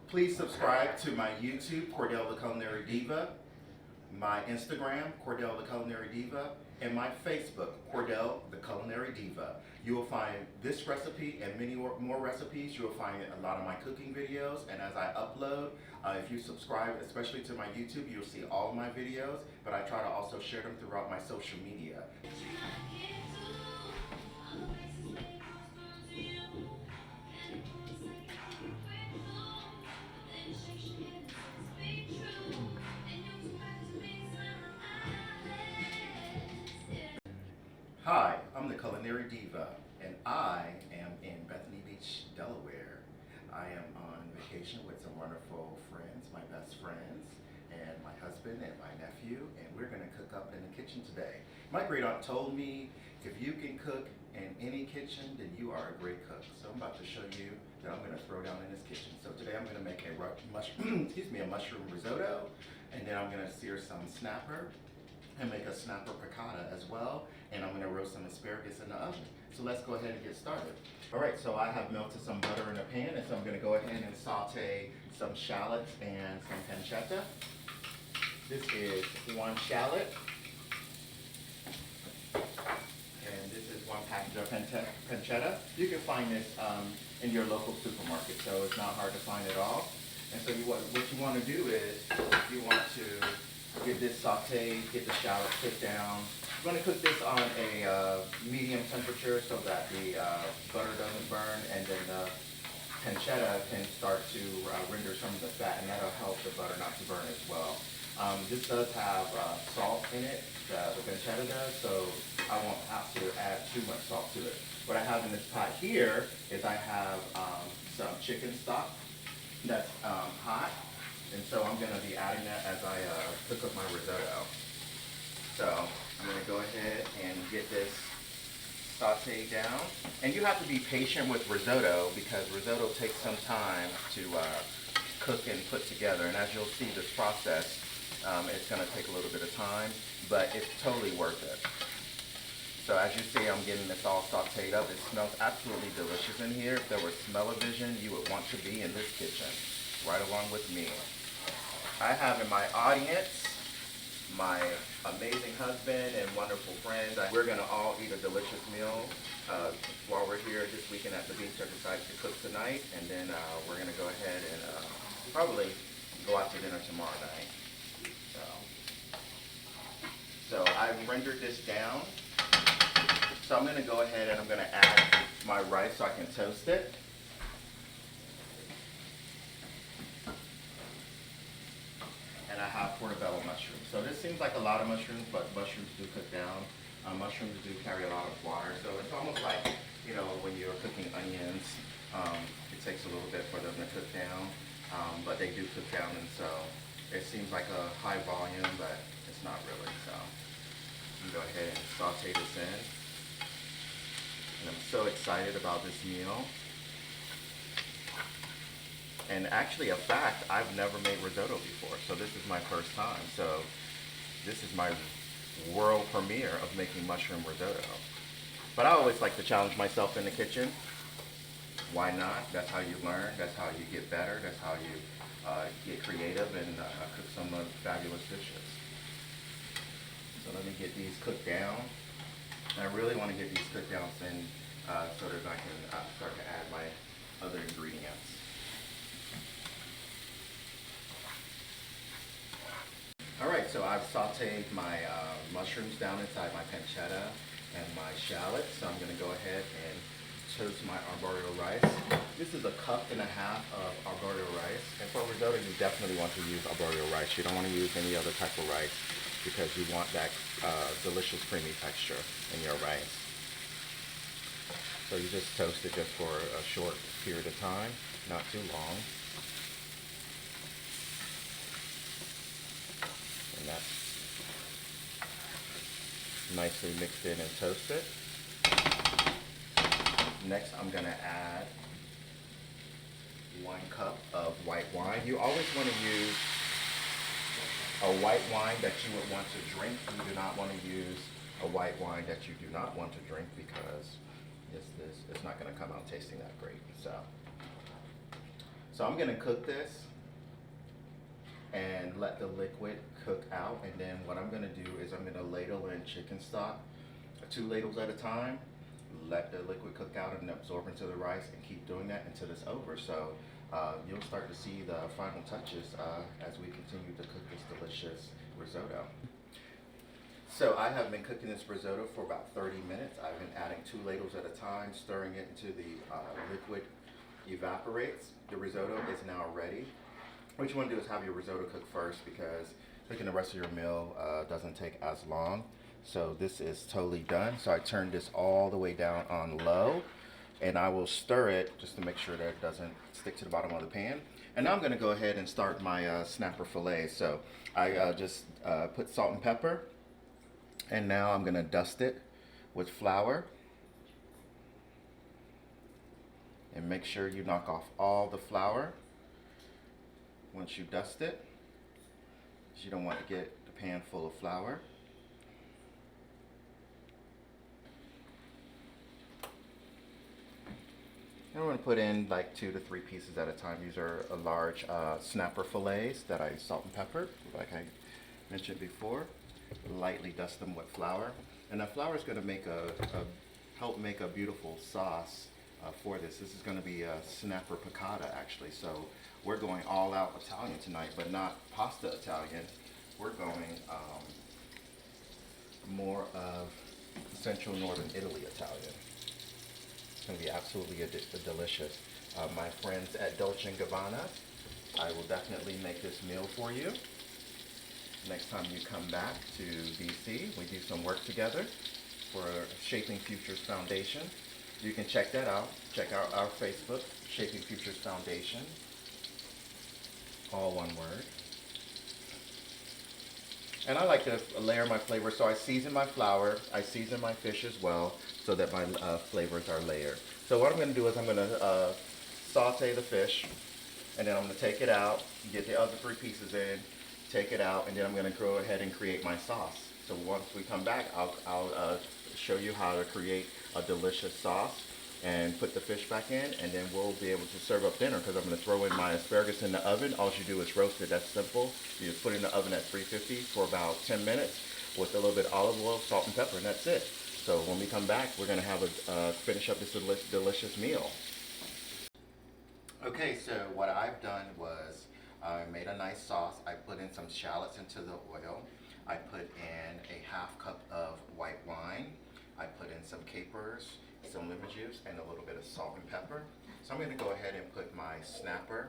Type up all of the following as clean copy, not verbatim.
Please subscribe to my YouTube, Cordell the Culinary Diva, my Instagram, Cordell the Culinary Diva, and my Facebook, Cordell the Culinary Diva. You will find this recipe and many more recipes. You will find a lot of my cooking videos, and as I upload, if you subscribe, especially to my YouTube, you'll see all of my videos, but I try to also share them throughout my social media. Hi, I'm the Culinary Diva, and I am in Bethany Beach, Delaware. I am on vacation with some wonderful friends, my best friends, and my husband and my nephew, and we're gonna cook up in the kitchen today. My great aunt told me, if you can cook in any kitchen, then you are a great cook. So I'm about to show you that I'm gonna throw down in this kitchen. So today I'm gonna make a a mushroom risotto, and then I'm gonna sear some snapper and make a snapper piccata as well, and I'm gonna roast some asparagus in the oven. So let's go ahead and get started. All right, so I have melted some butter in a pan, and so I'm gonna go ahead and saute some shallots and some pancetta. This is one shallot, and this is one package of pancetta. You can find this in your local supermarket, so it's not hard to find it all. And so what you wanna do is, you want to get this sauteed, get the shallots cooked down. I'm going to cook this on a medium temperature so that the butter doesn't burn, and then the pancetta can start to render some of the fat, and that'll help the butter not to burn as well. This does have salt in it, the pancetta does, so I won't have to add too much salt to it. What I have in this pot here is I have some chicken stock that's hot. And so I'm going to be adding that as I cook up my risotto. So I'm going to go ahead and get this sauteed down. And you have to be patient with risotto because risotto takes some time to cook and put together. And as you'll see this process, it's going to take a little bit of time, but it's totally worth it. So as you see, I'm getting this all sauteed up. It smells absolutely delicious in here. If there was smell-o-vision, you would want to be in this kitchen, right along with me. I have in my audience my amazing husband and wonderful friends. We're going to all eat a delicious meal while we're here this weekend at the beach. I decided to cook tonight, and then we're going to go ahead and probably go out to dinner tomorrow night. So I've rendered this down. So I'm going to go ahead and I'm going to add my rice so I can toast it. And I have portobello mushrooms. So this seems like a lot of mushrooms, but mushrooms do cook down. Mushrooms do carry a lot of water, so it's almost like, you know, when you're cooking onions, it takes a little bit for them to cook down, but they do cook down, and so it seems like a high volume, but it's not really. So I'm gonna go ahead and saute this in, and I'm so excited about this meal. And actually, a fact, I've never made risotto before, so this is my first time. So this is my world premiere of making mushroom risotto. But I always like to challenge myself in the kitchen. Why not? That's how you learn. That's how you get better. That's how you get creative and cook some fabulous dishes. So let me get these cooked down. And I really want to get these cooked down soon so that I can start to add my other ingredients. All right, so I've sauteed my mushrooms down inside my pancetta and my shallots. So I'm going to go ahead and toast my arborio rice. This is 1.5 cups of arborio rice. And for risotto, you definitely want to use arborio rice. You don't want to use any other type of rice because you want that delicious creamy texture in your rice. So you just toast it just for a short period of time, not too long. And that's nicely mixed in and toasted. Next, I'm going to add 1 cup of white wine. You always want to use a white wine that you would want to drink. You do not want to use a white wine that you do not want to drink because it's not going to come out tasting that great. So I'm gonna cook this and let the liquid cook out, and then what I'm gonna do is I'm gonna ladle in chicken stock, 2 ladles at a time, let the liquid cook out and absorb into the rice, and keep doing that until it's over. So you'll start to see the final touches as we continue to cook this delicious risotto. So I have been cooking this risotto for about 30 minutes. I've been adding 2 ladles at a time, stirring it until the liquid evaporates. The risotto is now ready. What you want to do is have your risotto cook first, because cooking the rest of your meal doesn't take as long. So this is totally done. So I turned this all the way down on low, and I will stir it just to make sure that it doesn't stick to the bottom of the pan. And now I'm going to go ahead and start my snapper fillet. So I just put salt and pepper, and now I'm going to dust it with flour. And make sure you knock off all the flour once you dust it, because you don't want to get the pan full of flour. And I'm going to put in like 2 to 3 pieces at a time. These are a large snapper fillets that I salt and peppered, like I mentioned before. Lightly dust them with flour, and the flour is going to make help make a beautiful sauce for this. This is going to be a snapper piccata, actually. So we're going all out Italian tonight, but not pasta Italian. We're going more of central northern Italy Italian. It's going to be absolutely delicious. My friends at Dolce & Gabbana, I will definitely make this meal for you. Next time you come back to DC, we do some work together for Shaping Futures Foundation. You can check that out. Check out our Facebook, Shaping Futures Foundation. All one word. And I like to layer my flavor, so I season my flour, I season my fish as well, so that my flavors are layered. So what I'm going to do is I'm going to saute the fish, and then I'm going to take it out, get the other 3 pieces in, take it out, and then I'm going to go ahead and create my sauce. So once we come back, I'll show you how to create a delicious sauce and put the fish back in, and then we'll be able to serve up dinner, because I'm going to throw in my asparagus in the oven. All you do is roast it. That's simple. You just put it in the oven at 350 for about 10 minutes with a little bit of olive oil, salt, and pepper, and that's it. So when we come back, we're going to have finish up this delicious meal. Okay, so what I've done was I made a nice sauce. I put in some shallots into the oil. I put in a ½ cup of white wine. I put in some capers, some lemon juice, and a little bit of salt and pepper. So I'm going to go ahead and put my snapper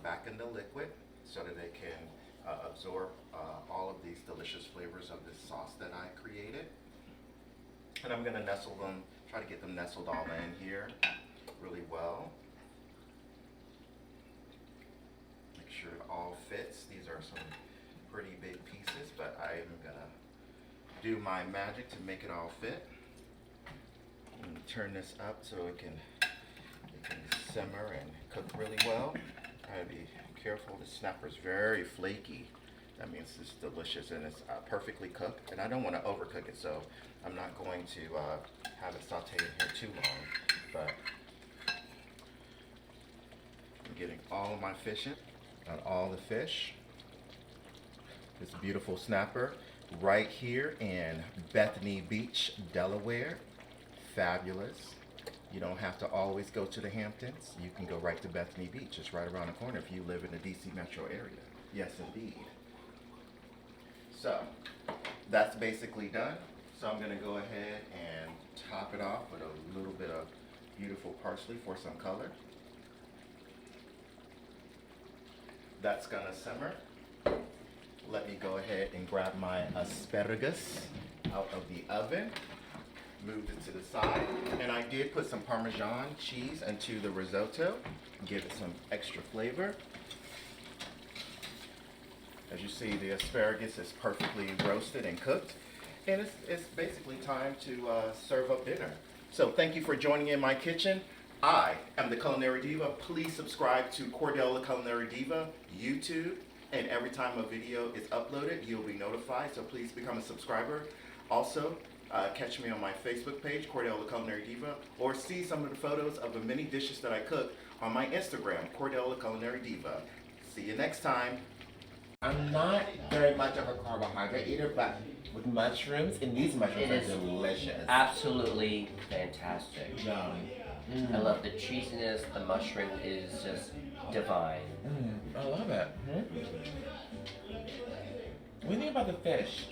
back in the liquid so that it can absorb all of these delicious flavors of this sauce that I created. And I'm going to nestle them, try to get them nestled all in here really well. Make sure it all fits. These are some pretty big pieces, but I am going to do my magic to make it all fit. Turn this up so it can simmer and cook really well. I gotta be careful. The snapper's very flaky. That means it's delicious and it's perfectly cooked. And I don't want to overcook it, so I'm not going to have it sauteed in here too long. But I'm getting all of my fish in, on all the fish. This beautiful snapper right here in Bethany Beach, Delaware. Fabulous. You don't have to always go to the Hamptons. You can go right to Bethany Beach. It's right around the corner if you live in the DC metro area. Yes, indeed. So that's basically done. So I'm going to go ahead and top it off with a little bit of beautiful parsley for some color. That's going to simmer. Let me go ahead and grab my asparagus out of the oven. Moved it to the side, and I did put some Parmesan cheese into the risotto, give it some extra flavor. As you see, the asparagus is perfectly roasted and cooked, and it's basically time to serve up dinner. So thank you for joining in my kitchen. I am the Culinary Diva. Please subscribe to Cordell the Culinary Diva YouTube, and every time a video is uploaded, you'll be notified, so please become a subscriber. Also, catch me on my Facebook page, Cordell the Culinary Diva, or see some of the photos of the many dishes that I cook on my Instagram, Cordell the Culinary Diva. See you next time. I'm not very much of a carbohydrate eater, but with mushrooms, and these mushrooms are delicious. Absolutely fantastic. Yum. I love the cheesiness. The mushroom is just divine. I love it. What do you think about the fish?